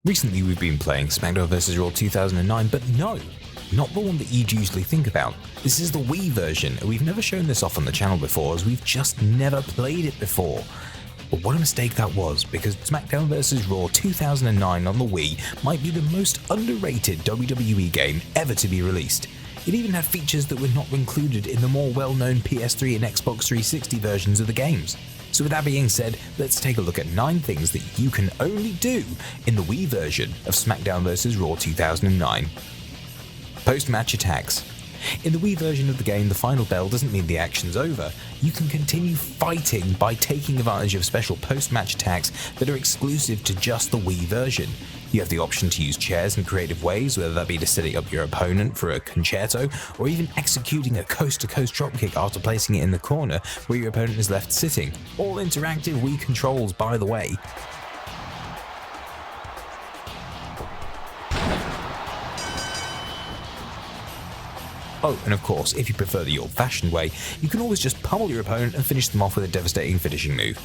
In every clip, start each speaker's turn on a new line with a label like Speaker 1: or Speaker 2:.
Speaker 1: Recently we've been playing Smackdown vs. Raw 2009, but no, not the one that you'd usually think about. This is the Wii version, and we've never shown this off on the channel before as we've just never played it before. But what a mistake that was, because Smackdown vs. Raw 2009 on the Wii might be the most underrated WWE game ever to be released. It even had features that were not included in the more well-known PS3 and Xbox 360 versions of the games. So with that being said, let's take a look at 9 things that you can only do in the Wii version of Smackdown vs. Raw 2009. Postmatch Attacks. In the Wii version of the game, the final bell doesn't mean the action's over. You can continue fighting by taking advantage of special post-match attacks that are exclusive to just the Wii version. You have the option to use chairs in creative ways, whether that be to setting up your opponent for a concerto, or even executing a coast-to-coast dropkick after placing it in the corner where your opponent is left sitting. All interactive Wii controls, by the way. Oh, and of course, if you prefer the old-fashioned way, you can always just pummel your opponent and finish them off with a devastating finishing move.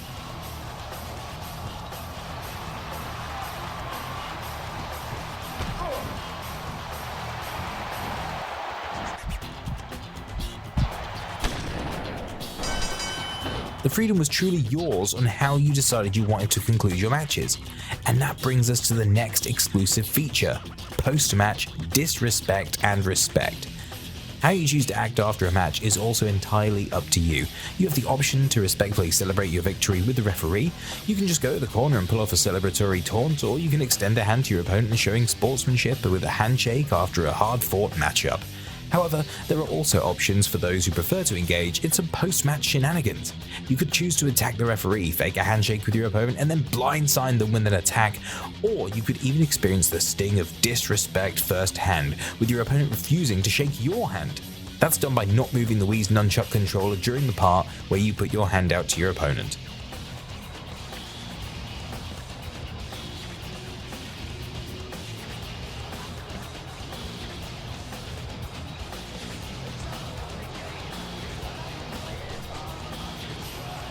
Speaker 1: The freedom was truly yours on how you decided you wanted to conclude your matches. And that brings us to the next exclusive feature: post-match disrespect and respect. How you choose to act after a match is also entirely up to you. You have the option to respectfully celebrate your victory with the referee. You can just go to the corner and pull off a celebratory taunt, or you can extend a hand to your opponent showing sportsmanship with a handshake after a hard-fought matchup. However, there are also options for those who prefer to engage in some post-match shenanigans. You could choose to attack the referee, fake a handshake with your opponent, and then blindside them with an attack, or you could even experience the sting of disrespect firsthand, with your opponent refusing to shake your hand. That's done by not moving the Wii's nunchuck controller during the part where you put your hand out to your opponent.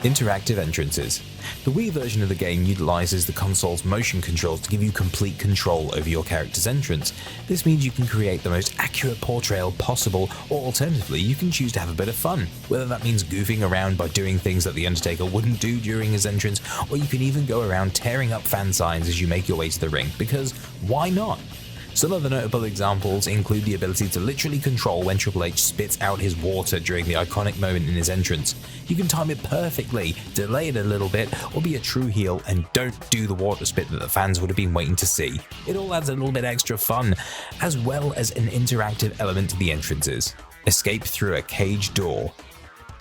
Speaker 1: Interactive entrances. The Wii version of the game utilizes the console's motion controls to give you complete control over your character's entrance. This means you can create the most accurate portrayal possible, or alternatively, you can choose to have a bit of fun. Whether that means goofing around by doing things that The Undertaker wouldn't do during his entrance, or you can even go around tearing up fan signs as you make your way to the ring, because why not? Some of the notable examples include the ability to literally control when Triple H spits out his water during the iconic moment in his entrance. You can time it perfectly, delay it a little bit, or be a true heel and don't do the water spit that the fans would have been waiting to see. It all adds a little bit extra fun, as well as an interactive element to the entrances. Escape through a cage door.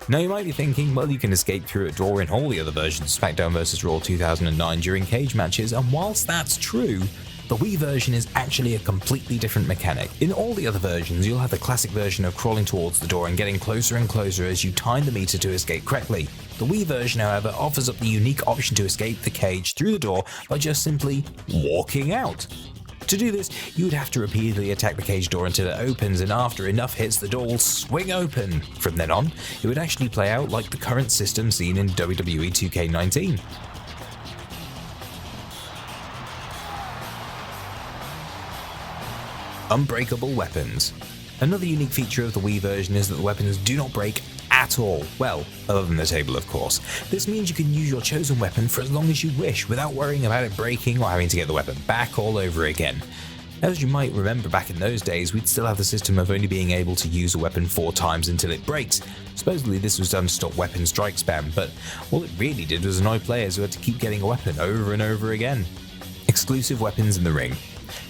Speaker 1: Now you might be thinking, well, you can escape through a door in all the other versions of Smackdown vs. Raw 2009 during cage matches, and whilst that's true, the Wii version is actually a completely different mechanic. In all the other versions, you'll have the classic version of crawling towards the door and getting closer and closer as you time the meter to escape correctly. The Wii version, however, offers up the unique option to escape the cage through the door by just simply walking out. To do this, you would have to repeatedly attack the cage door until it opens, and after enough hits, the door will swing open. From then on, it would actually play out like the current system seen in WWE 2K19. Unbreakable weapons. Another unique feature of the Wii version is that the weapons do not break at all. Well, other than the table, of course. This means you can use your chosen weapon for as long as you wish without worrying about it breaking or having to get the weapon back all over again. As you might remember, back in those days, we'd still have the system of only being able to use a weapon 4 times until it breaks. Supposedly this was done to stop weapon strike spam, but all it really did was annoy players who had to keep getting a weapon over and over again. Exclusive weapons in the ring.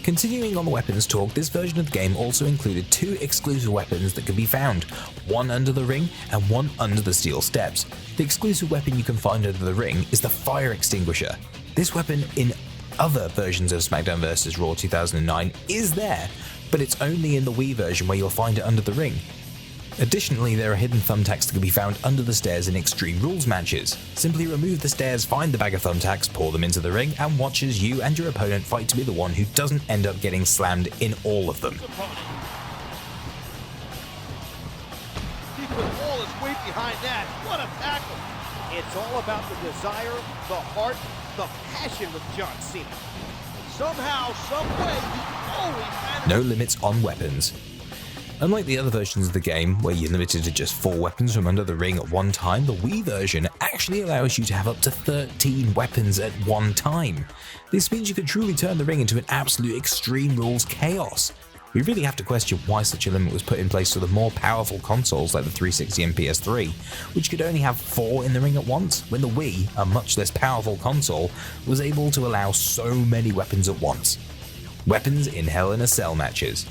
Speaker 1: Continuing on the weapons talk, this version of the game also included 2 exclusive weapons that could be found, one under the ring and one under the steel steps. The exclusive weapon you can find under the ring is the fire extinguisher. This weapon in other versions of Smackdown vs. Raw 2009 is there, but it's only in the Wii version where you'll find it under the ring. Additionally, there are hidden thumbtacks that can be found under the stairs in Extreme Rules matches. Simply remove the stairs, find the bag of thumbtacks, pour them into the ring, and watch as you and your opponent fight to be the one who doesn't end up getting slammed in all of them.
Speaker 2: He put all his weight behind that. What a tackle! It's all about the desire, the heart, the passion with John Cena. Somehow, some way, he always manages.
Speaker 1: No limits on weapons. Unlike the other versions of the game, where you're limited to just 4 weapons from under the ring at one time, the Wii version actually allows you to have up to 13 weapons at one time. This means you can truly turn the ring into an absolute Extreme Rules chaos. We really have to question why such a limit was put in place for the more powerful consoles like the 360 and PS3, which could only have 4 in the ring at once, when the Wii, a much less powerful console, was able to allow so many weapons at once. Weapons in Hell in a Cell matches.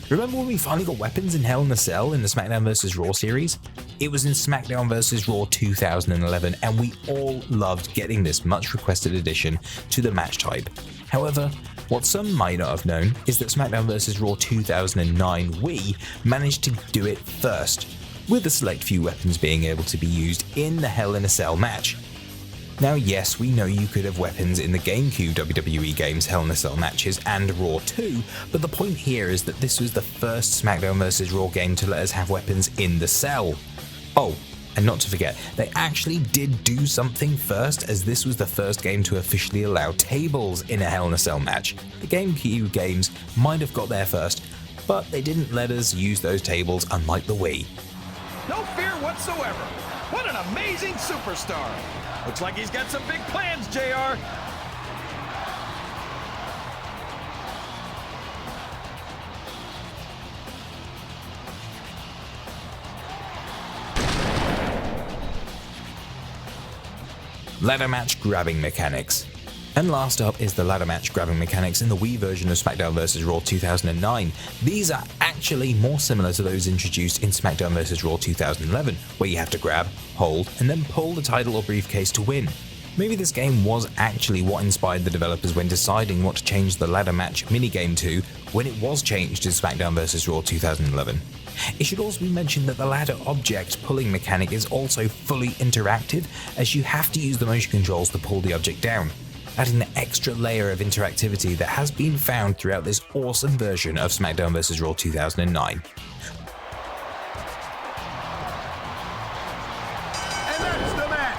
Speaker 1: Remember when we finally got weapons in Hell in a Cell in the Smackdown vs. Raw series? It was in Smackdown vs. Raw 2011, and we all loved getting this much requested addition to the match type. However, what some might not have known is that Smackdown vs. Raw 2009 Wii managed to do it first, with a select few weapons being able to be used in the Hell in a Cell match. Now yes, we know you could have weapons in the GameCube WWE games Hell in a Cell matches and Raw 2, but the point here is that this was the first Smackdown vs. Raw game to let us have weapons in the cell. Oh, and not to forget, they actually did do something first, as this was the first game to officially allow tables in a Hell in a Cell match. The GameCube games might have got there first, but they didn't let us use those tables, unlike the Wii.
Speaker 3: No fear whatsoever. What an amazing superstar. Looks like he's got some big plans, JR.
Speaker 1: Ladder match grabbing mechanics. And last up is the ladder match grabbing mechanics in the Wii version of Smackdown vs. Raw 2009. These are actually more similar to those introduced in Smackdown vs. Raw 2011, where you have to grab, hold, and then pull the title or briefcase to win. Maybe this game was actually what inspired the developers when deciding what to change the ladder match minigame to when it was changed in Smackdown vs. Raw 2011. It should also be mentioned that the ladder object pulling mechanic is also fully interactive, as you have to use the motion controls to pull the object down, adding the extra layer of interactivity that has been found throughout this awesome version of Smackdown vs. Raw 2009.
Speaker 3: And that's the match.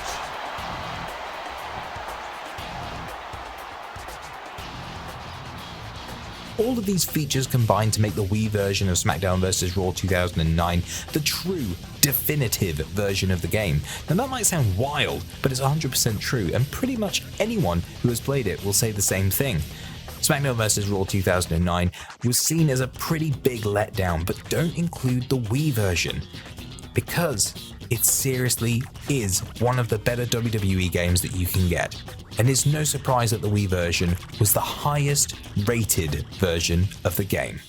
Speaker 1: All of these features combine to make the Wii version of Smackdown vs. Raw 2009 the true, definitive version of the game. Now that might sound wild, but it's 100% true, and pretty much anyone who has played it will say the same thing. Smackdown vs. Raw 2009 was seen as a pretty big letdown, but don't include the Wii version, because it seriously is one of the better WWE games that you can get. And it's no surprise that the Wii version was the highest rated version of the game.